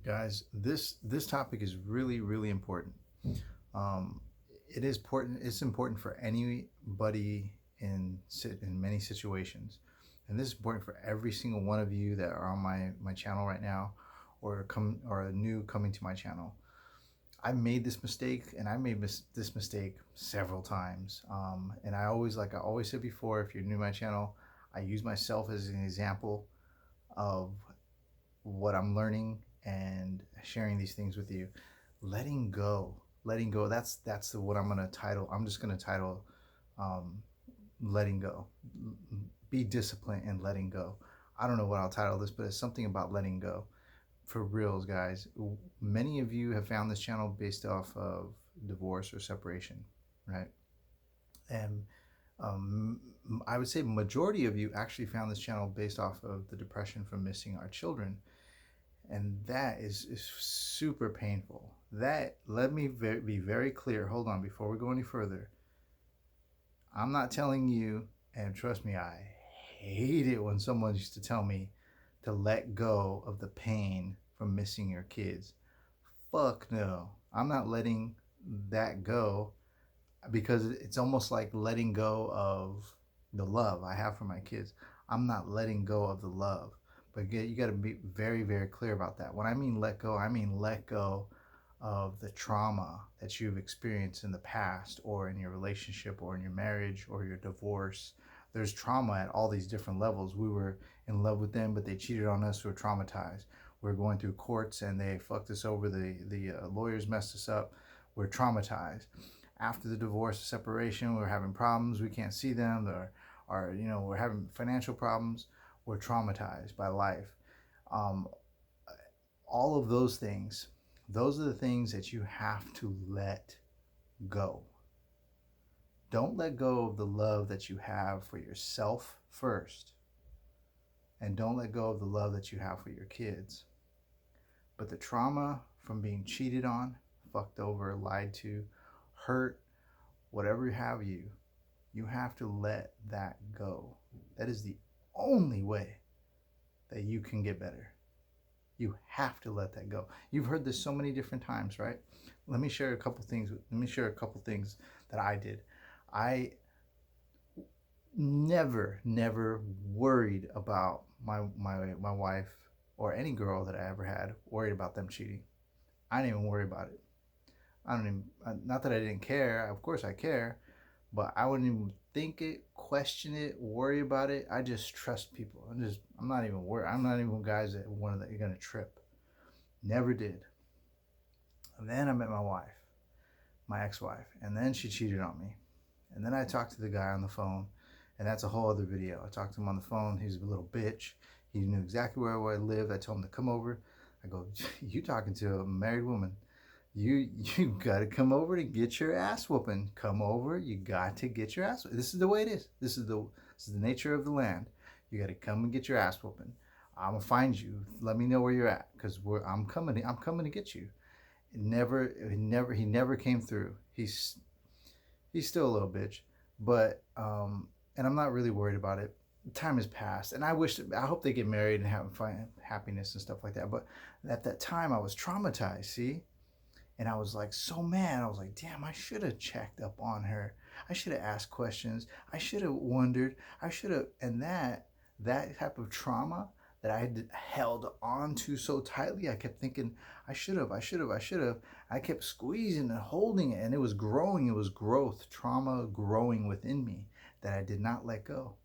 Guys, this topic is really important. Um, it is important. It's important for anybody in many situations, and this is important for every single one of you that are on my channel right now, or new coming to my channel. I made this mistake, and I made this mistake several times. And like I always said before, if you're new to my channel, I use myself as an example of what I'm learning and sharing these things with you. Letting go. That's what I'm gonna title. I'm just gonna title, um, letting go. Be disciplined and letting go. I don't know what I'll title this, but it's something about letting go. For reals, guys. Many of you have found this channel based off of divorce or separation, right? And um, I would say majority of you actually found this channel based off of the depression from missing our children, and that is super painful. That let me be very clear. Hold on, before we go any further, I'm not telling you, and trust me, I hate it when someone used to tell me to let go of the pain from missing your kids. Fuck no, I'm not letting that go, because it's almost like letting go of the love I have for my kids. I'm not letting go of the love. But you got to be very clear about that. When I mean let go, I mean let go of the trauma that you've experienced in the past, or in your relationship, or in your marriage, or your divorce. There's trauma at all these different levels. We were in love with them, but they cheated on us. We're traumatized. We're going through courts and they fucked us over. The lawyers messed us up. We're traumatized. After the divorce or separation, we're having problems. We can't see them, or we're having financial problems. We're traumatized by life. Um, all of those things, those are the things that you have to let go. Don't let go of the love that you have for yourself first, and don't let go of the love that you have for your kids. But the trauma from being cheated on, fucked over, lied to, hurt, whatever have you have to let that go. That is the only way that you can get better. You have to let that go. You've heard this so many different times, right? Let me share a couple things. Let me share a couple things that I did. I never worried about my wife, or any girl that I ever had, worried about them cheating. I didn't even worry about it. I don't even, not that I didn't care. Of course I care, but I wouldn't even think it, question it, worry about it. I just trust people. I'm not even worried. I'm not even guys that one that you're gonna trip. Never did. And then I met my wife, my ex-wife, and then she cheated on me. And then I talked to the guy on the phone, and that's a whole other video. I talked to him on the phone. He's a little bitch. He knew exactly where I lived. I told him to come over. I go, you talking to a married woman? You got to come over to get your ass whooping. Come over. You got to get your ass. This is the way it is. This is the nature of the land. You got to come and get your ass whooping. I'm gonna find you. Let me know where you're at, because I'm coming. I'm coming to get you. He never came through. He's still a little bitch, but and I'm not really worried about it. Time has passed, and I hope they get married and have happiness and stuff like that. But at that time, I was traumatized. See, and I was like so mad. I was like, damn, I should have checked up on her. I should have asked questions. I should have wondered. I should have, and that type of trauma that I had held on to so tightly, I kept thinking, I should have, I should have, I should have. I kept squeezing and holding it, and it was growing. It was growth, trauma growing within me that I did not let go.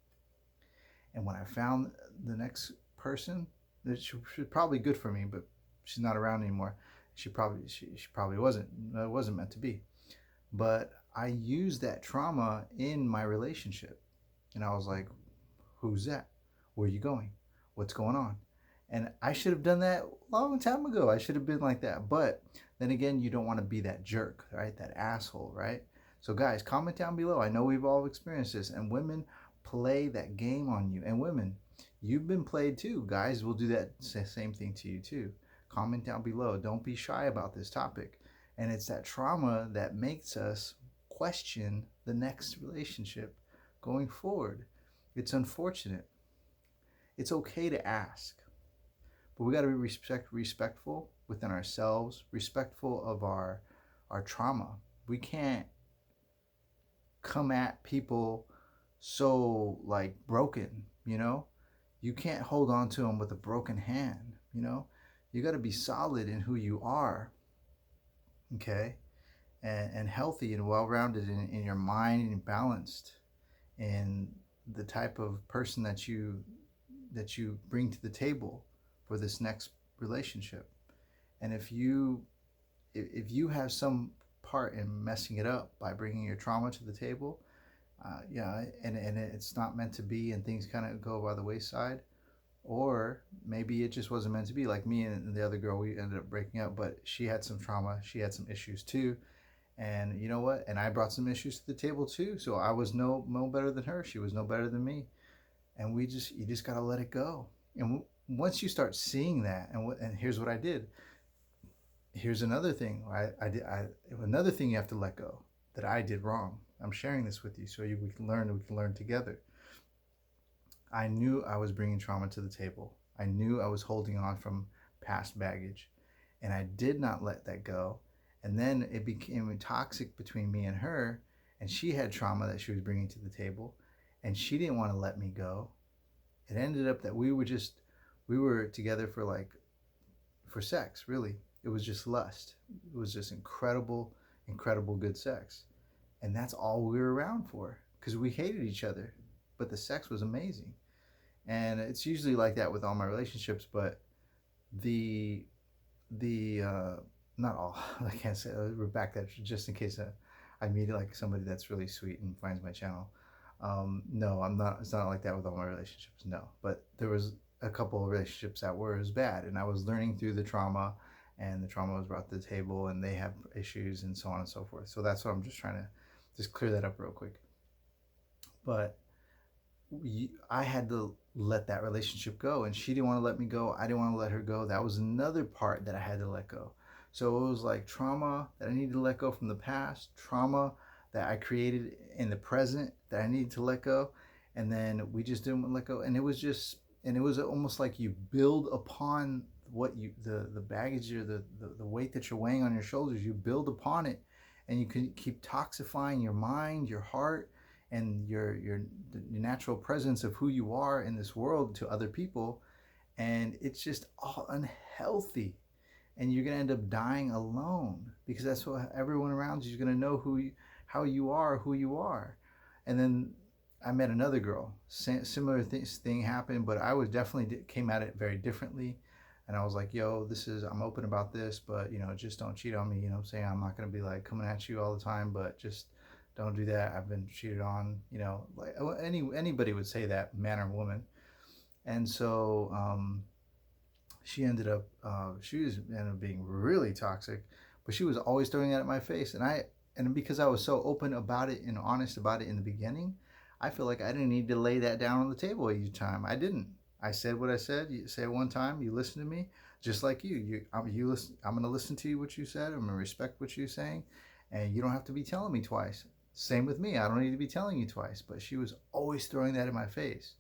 And when I found the next person, that she was probably good for me, but she's not around anymore. She probably wasn't meant to be. But I used that trauma in my relationship, and I was like, who's that? Where are you going? What's going on? And I should have done that a long time ago. I should have been like that. But then again, you don't want to be that jerk, right? That asshole, right? So guys, comment down below. I know we've all experienced this, and women play that game on you. And women, you've been played too. Guys will do that same thing to you too. Comment down below. Don't be shy about this topic. And it's that trauma that makes us question the next relationship going forward. It's unfortunate. It's okay to ask, But we got to be respectful within ourselves, respectful of our trauma. We can't come at people so like broken, you know? You can't hold on to them with a broken hand, you know? You got to be solid in who you are, okay? And healthy and well-rounded in your mind and balanced in the type of person that you bring to the table for this next relationship. And if you have some part in messing it up by bringing your trauma to the table, yeah, and it's not meant to be, and things kind of go by the wayside, or maybe it just wasn't meant to be. Like me and the other girl, we ended up breaking up, but she had some trauma, she had some issues too, and you know what? And I brought some issues to the table too. So I was no better than her. She was no better than me, and you just gotta let it go. And once you start seeing that, and here's what I did. Here's another thing. Another thing you have to let go that I did wrong. I'm sharing this with you so we can learn. We can learn together. I knew I was bringing trauma to the table. I knew I was holding on from past baggage, and I did not let that go. And then it became toxic between me and her, and she had trauma that she was bringing to the table, and she didn't want to let me go. It ended up that we were together for for sex, really. It was just lust. It was just incredible good sex. And that's all we were around for because we hated each other, but the sex was amazing. And it's usually like that with all my relationships, but the not all. I can't say. We're back that just in case I meet like somebody that's really sweet and finds my channel. No, I'm not. It's not like that with all my relationships. No, but there was a couple of relationships that were as bad, and I was learning through the trauma, and the trauma was brought to the table, and they have issues, and so on and so forth. So that's what I'm just trying to just clear that up real quick. But I had to let that relationship go, and she didn't want to let me go. I didn't want to let her go. That was another part that I had to let go. So it was like trauma that I needed to let go from the past, trauma that I created in the present that I needed to let go, and then we just didn't let go. And it was almost like you build upon what the baggage or the weight that you're weighing on your shoulders. You build upon it, and you can keep toxifying your mind, your heart, and your natural presence of who you are in this world to other people, and it's just all unhealthy, and you're going to end up dying alone because that's what everyone around you is going to know how you are, who you are. And then I met another girl, similar thing happened, but I was definitely came at it very differently. And I was like, yo, I'm open about this, but just don't cheat on me. I'm saying I'm not going to be like coming at you all the time, but just don't do that. I've been cheated on, like anybody would say that, man or woman. And so she ended up being really toxic, but she was always throwing that at my face, and because I was so open about it and honest about it in the beginning, I feel like I didn't need to lay that down on the table each time. I didn't. I said what I said. You say it one time, you listen to me, just like you listen. I'm gonna listen to you what you said. I'm gonna respect what you're saying, and you don't have to be telling me twice. Same with me. I don't need to be telling you twice. But she was always throwing that in my face.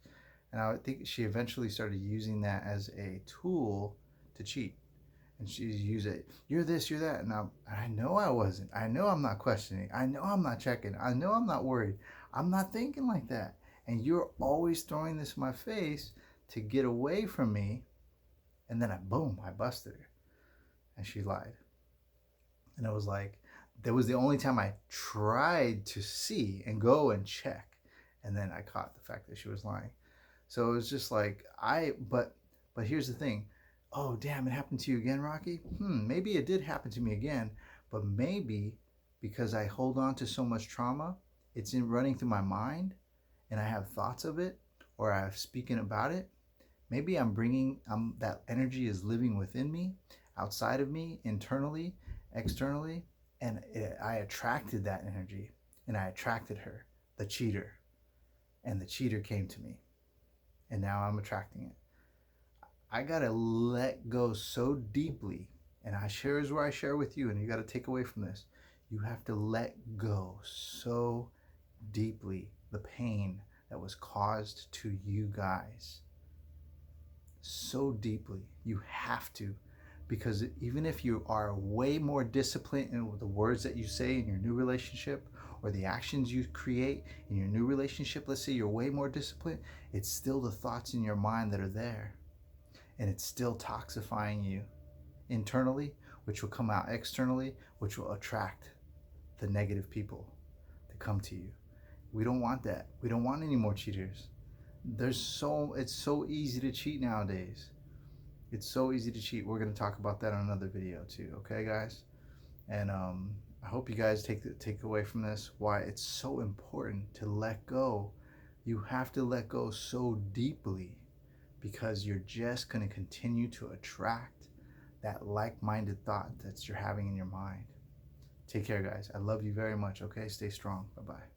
And I think she eventually started using that as a tool to cheat. And she used it. You're this, you're that. And I know I wasn't. I know I'm not questioning. I know I'm not checking. I know I'm not worried. I'm not thinking like that. And you're always throwing this in my face to get away from me. And then I busted her. And she lied. And it was like, that was the only time I tried to see and go and check. And then I caught the fact that she was lying. So it was just like, but here's the thing. Oh, damn, it happened to you again, Rocky? Maybe it did happen to me again, but maybe because I hold on to so much trauma, it's running through my mind and I have thoughts of it or I'm speaking about it. Maybe that energy is living within me, outside of me, internally, externally, and I attracted that energy, and I attracted her, the cheater, and the cheater came to me, and now I'm attracting it. I gotta let go so deeply, and here's where I share with you, and you gotta take away from this. You have to let go so deeply the pain that was caused to you guys. so deeply. You have to, because even if you are way more disciplined in the words that you say in your new relationship or the actions you create in your new relationship, let's say you're way more disciplined, it's still the thoughts in your mind that are there, and it's still toxifying you internally, which will come out externally, which will attract the negative people to come to you. We don't want that. We don't want any more cheaters. It's so easy to cheat nowadays. It's so easy to cheat. We're going to talk about that on another video too. Okay, guys? And I hope you guys take away from this why it's so important to let go. You have to let go so deeply, because you're just going to continue to attract that like-minded thought that you're having in your mind. Take care, guys. I love you very much. Okay, stay strong. Bye-bye.